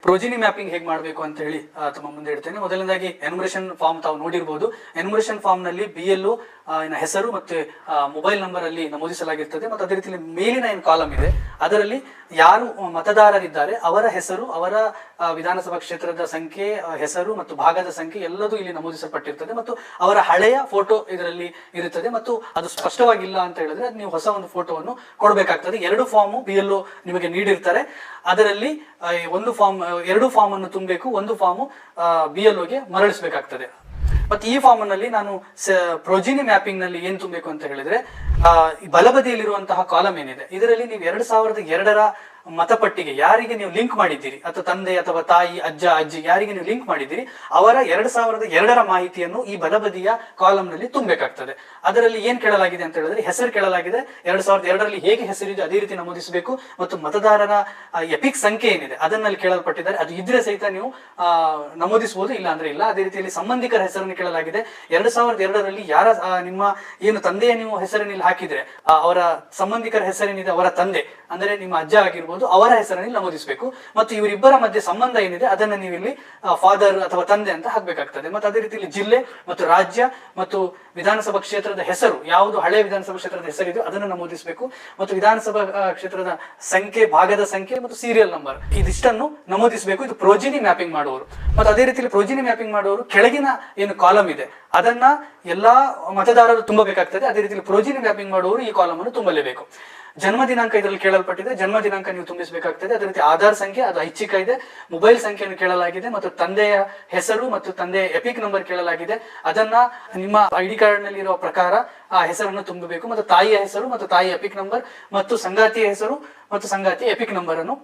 ಪ್ರೋಜಿನಿ mapping ಹೇಗೆ ಮಾಡಬೇಕು ಅಂತ ಹೇಳಿ ತಮ್ಮ ಮುಂದೆ ಇಡ್ತೇನೆ. ಮೊದಲನೇದಾಗಿ ಎನ್ಯುಮರೇಷನ್ ಫಾರ್ಮ್ ತಾವು ನೋಡಿರಬಹುದು. ಎನ್ಯುಮರೇಷನ್ ಫಾರ್ಮ್ ನಲ್ಲಿ BLO ಹೆಸರು ಮತ್ತೆ ಮೊಬೈಲ್ ನಂಬರ್ ಅಲ್ಲಿ ನಮೂದಿಸಲಾಗಿರ್ತದೆ. ಮತ್ತು ಅದೇ ರೀತಿ ಮೇಲಿನ ಏನು ಕಾಲಮ್ ಇದೆ ಅದರಲ್ಲಿ ಯಾರು ಮತದಾರರಿದ್ದಾರೆ ಅವರ ಹೆಸರು, ಅವರ ವಿಧಾನಸಭಾ ಕ್ಷೇತ್ರದ ಸಂಖ್ಯೆ, ಹೆಸರು ಮತ್ತು ಭಾಗದ ಸಂಖ್ಯೆ ಎಲ್ಲದೂ ಇಲ್ಲಿ ನಮೂದಿಸಲ್ಪಟ್ಟಿರ್ತದೆ. ಮತ್ತು ಅವರ ಹಳೆಯ ಫೋಟೋ ಇದರಲ್ಲಿ ಇರುತ್ತದೆ. ಮತ್ತು ಅದು ಸ್ಪಷ್ಟವಾಗಿಲ್ಲ ಅಂತ ಹೇಳಿದ್ರೆ ನೀವು ಹೊಸ ಒಂದು ಫೋಟೋವನ್ನು ಕೊಡಬೇಕಾಗ್ತದೆ. 2 ಫಾರ್ಮ್ BLO ನಿಮಗೆ ನೀಡಿರ್ತಾರೆ. ಅದರಲ್ಲಿ ಎರಡು ಫಾರ್ಮ್ ಅನ್ನು ತುಂಬಬೇಕು, ಒಂದು ಫಾರ್ಮ್ BLOಗೆ ಮರಳಿಸಬೇಕಾಗ್ತದೆ. ಮತ್ತೆ ಈ ಫಾರ್ಮ್ ನಲ್ಲಿ ನಾನು ಪ್ರೋಜಿನಿ ಮ್ಯಾಪಿಂಗ್ ನಲ್ಲಿ ಏನ್ ತುಂಬಬೇಕು ಅಂತ ಹೇಳಿದ್ರೆ ಬಲಬದಿಯಲ್ಲಿರುವಂತಹ ಕಾಲಮ್ ಏನಿದೆ ಇದರಲ್ಲಿ ನೀವು 2002ರ ಮತಪಟ್ಟಿಗೆ ಯಾರಿಗೆ ನೀವು ಲಿಂಕ್ ಮಾಡಿದ್ದೀರಿ, ಅಥವಾ ತಂದೆ ಅಥವಾ ತಾಯಿ, ಅಜ್ಜ ಅಜ್ಜಿ ಯಾರಿಗೆ ನೀವು ಲಿಂಕ್ ಮಾಡಿದ್ದೀರಿ ಅವರ 2002ರ ಮಾಹಿತಿಯನ್ನು ಈ ಬಲಬದಿಯ ಕಾಲಮ್ ನಲ್ಲಿ ತುಂಬಬೇಕಾಗ್ತದೆ. ಅದರಲ್ಲಿ ಏನ್ ಕೇಳಲಾಗಿದೆ ಅಂತ ಹೇಳಿದ್ರೆ ಹೆಸರು ಕೇಳಲಾಗಿದೆ. 2002ರಲ್ಲಿ ಹೇಗೆ ಹೆಸರಿದೆ ಅದೇ ರೀತಿ ನಮೂದಿಸಬೇಕು. ಮತ್ತು ಮತದಾರರ ಎಪಿಕ್ ಸಂಖ್ಯೆ ಏನಿದೆ ಅದನ್ನಲ್ಲಿ ಕೇಳಲ್ಪಟ್ಟಿದ್ದಾರೆ, ಅದು ಇದ್ರೆ ಸಹಿತ ನೀವು ನಮೂದಿಸಬಹುದು, ಇಲ್ಲ ಅಂದ್ರೆ ಇಲ್ಲ. ಅದೇ ರೀತಿಯಲ್ಲಿ ಸಂಬಂಧಿಕರ ಹೆಸರನ್ನು ಕೇಳಲಾಗಿದೆ. 2002ರಲ್ಲಿ ಯಾರ ನಿಮ್ಮ ಏನು ತಂದೆಯ ನೀವು ಹೆಸರಿನಲ್ಲಿ ಹಾಕಿದ್ರೆ ಅವರ ಸಂಬಂಧಿಕರ ಹೆಸರೇನಿದೆ ಅವರ ತಂದೆ ಅಂದ್ರೆ ನಿಮ್ಮ ಅಜ್ಜ ಆಗಿರ್ಬೋದು ಅವರ ಹೆಸರನ್ನು ನಮೂದಿಸಬೇಕು. ಮತ್ತು ಇವರಿಬ್ಬರ ಮಧ್ಯೆ ಸಂಬಂಧ ಏನಿದೆ ಅದನ್ನ ನೀವು ಇಲ್ಲಿ ಫಾದರ್ ಅಥವಾ ತಂದೆ ಅಂತ ಹಾಕಬೇಕಾಗ್ತದೆ. ಮತ್ತು ಅದೇ ರೀತಿಯಲ್ಲಿ ಜಿಲ್ಲೆ ಮತ್ತು ರಾಜ್ಯ ಮತ್ತು ವಿಧಾನಸಭಾ ಕ್ಷೇತ್ರದ ಹೆಸರು, ಯಾವುದು ಹಳೆಯ ವಿಧಾನಸಭಾ ಕ್ಷೇತ್ರದ ಹೆಸರಿದೆ ಅದನ್ನು ನಮೂದಿಸಬೇಕು. ಮತ್ತು ವಿಧಾನಸಭಾ ಕ್ಷೇತ್ರದ ಸಂಖ್ಯೆ, ಭಾಗದ ಸಂಖ್ಯೆ ಮತ್ತು ಸೀರಿಯಲ್ ನಂಬರ್ ಇದಿಷ್ಟನ್ನು ನಮೂದಿಸಬೇಕು. ಇದು ಪ್ರೋಜಿನಿ ಮ್ಯಾಪಿಂಗ್ ಮಾಡುವವರು. ಮತ್ತು ಅದೇ ರೀತಿಯಲ್ಲಿ ಪ್ರೋಜಿನಿ ಮ್ಯಾಪಿಂಗ್ ಮಾಡುವವರು ಕೆಳಗಿನ ಏನು ಕಾಲಮ್ ಇದೆ ಅದನ್ನ ಎಲ್ಲಾ ಮತದಾರರು ತುಂಬಬೇಕಾಗ್ತದೆ. ಅದೇ ರೀತಿಯಲ್ಲಿ ಪ್ರೋಜಿನಿ ಮ್ಯಾಪಿಂಗ್ ಮಾಡುವವರು ಈ ಕಾಲಮ್ ಅನ್ನು ತುಂಬಲೇಬೇಕು. ಜನ್ಮ ದಿನಾಂಕ ಇದರಲ್ಲಿ ಕೇಳಲ್ಪಟ್ಟಿದೆ, ಜನ್ಮ ದಿನಾಂಕ ನೀವು ತುಂಬಿಸಬೇಕಾಗ್ತದೆ. ಅದೇ ರೀತಿ ಆಧಾರ್ ಸಂಖ್ಯೆ ಅದು ಐಚ್ಛಿಕ ಇದೆ. ಮೊಬೈಲ್ ಸಂಖ್ಯೆಯನ್ನು ಕೇಳಲಾಗಿದೆ ಮತ್ತು ತಂದೆಯ ಹೆಸರು ಮತ್ತು ತಂದೆಯ ಎಪಿಕ್ ನಂಬರ್ ಕೇಳಲಾಗಿದೆ. ಅದನ್ನ ನಿಮ್ಮ ID ಕಾರ್ಡ್ ನಲ್ಲಿ ಇರುವ ಪ್ರಕಾರ ಆ ಹೆಸರನ್ನು ತುಂಬಬೇಕು. ಮತ್ತು ತಾಯಿಯ ಹೆಸರು ಮತ್ತು ತಾಯಿಯ ಎಪಿಕ್ ನಂಬರ್ ಮತ್ತು ಸಂಗಾತಿಯ ಹೆಸರು ಮತ್ತು ಸಂಗಾತಿಯ ಎಪಿಕ್ ನಂಬರ್ ಅನ್ನು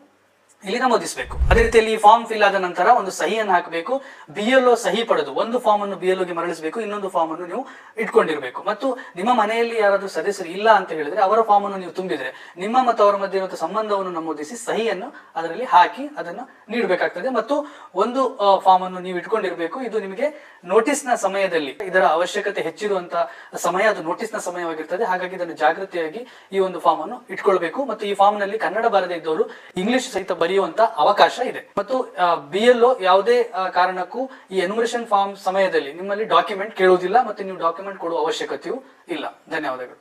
ಇಲ್ಲಿ ನಮೂದಿಸಬೇಕು. ಅದೇ ರೀತಿಯಲ್ಲಿ ಈ ಫಾರ್ಮ್ ಫಿಲ್ ಆದ ನಂತರ ಒಂದು ಸಹಿಯನ್ನು ಹಾಕಬೇಕು. BLO ಸಹಿ ಪಡೆದು ಒಂದು ಫಾರ್ಮ್ ಅನ್ನು BLOಗೆ ಮರಳಿಸಬೇಕು, ಇನ್ನೊಂದು ಫಾರ್ಮ್ ಅನ್ನು ನೀವು ಇಟ್ಕೊಂಡಿರ್ಬೇಕು. ಮತ್ತು ನಿಮ್ಮ ಮನೆಯಲ್ಲಿ ಯಾರಾದ್ರೂ ಸದಸ್ಯರು ಇಲ್ಲ ಅಂತ ಹೇಳಿದ್ರೆ ಅವರ ಫಾರ್ಮ್ ಅನ್ನು ನೀವು ತುಂಬಿದ್ರೆ ನಿಮ್ಮ ಮತ್ತು ಅವರ ಮಧ್ಯೆ ಇರುವಂತಹ ಸಂಬಂಧವನ್ನು ನಮೂದಿಸಿ ಸಹಿಯನ್ನು ಅದರಲ್ಲಿ ಹಾಕಿ ಅದನ್ನು ನೀಡಬೇಕಾಗ್ತದೆ. ಮತ್ತು ಒಂದು ಫಾರ್ಮ್ ಅನ್ನು ನೀವು ಇಟ್ಕೊಂಡಿರ್ಬೇಕು. ಇದು ನಿಮಗೆ ನೋಟಿಸ್ನ ಸಮಯದಲ್ಲಿ ಇದರ ಅವಶ್ಯಕತೆ ಹೆಚ್ಚಿರುವಂತಹ ಸಮಯ, ಅದು ನೋಟಿಸ್ನ ಸಮಯವಾಗಿರ್ತದೆ. ಹಾಗಾಗಿ ಇದನ್ನು ಜಾಗೃತಿಯಾಗಿ ಈ ಒಂದು ಫಾರ್ಮ್ ಅನ್ನು ಇಟ್ಕೊಳ್ಬೇಕು. ಮತ್ತು ಈ ಫಾರ್ಮ್ ನಲ್ಲಿ ಕನ್ನಡ ಬಾರದೇ ಇದ್ದವರು ಇಂಗ್ಲಿಷ್ ಸಹಿತ ಬರೆಯುವಂತ ಅವಕಾಶ ಇದೆ. ಮತ್ತು BLO ಯಾವುದೇ ಕಾರಣಕ್ಕೂ ಈ ಎನ್ಯುಮರೇಷನ್ ಫಾರ್ಮ್ ಸಮಯದಲ್ಲಿ ನಿಮ್ಮಲ್ಲಿ ಡಾಕ್ಯುಮೆಂಟ್ ಕೇಳುವುದಿಲ್ಲ ಮತ್ತು ನೀವು ಡಾಕ್ಯುಮೆಂಟ್ ಕೊಡುವ ಅವಶ್ಯಕತೆಯೂ ಇಲ್ಲ. ಧನ್ಯವಾದಗಳು.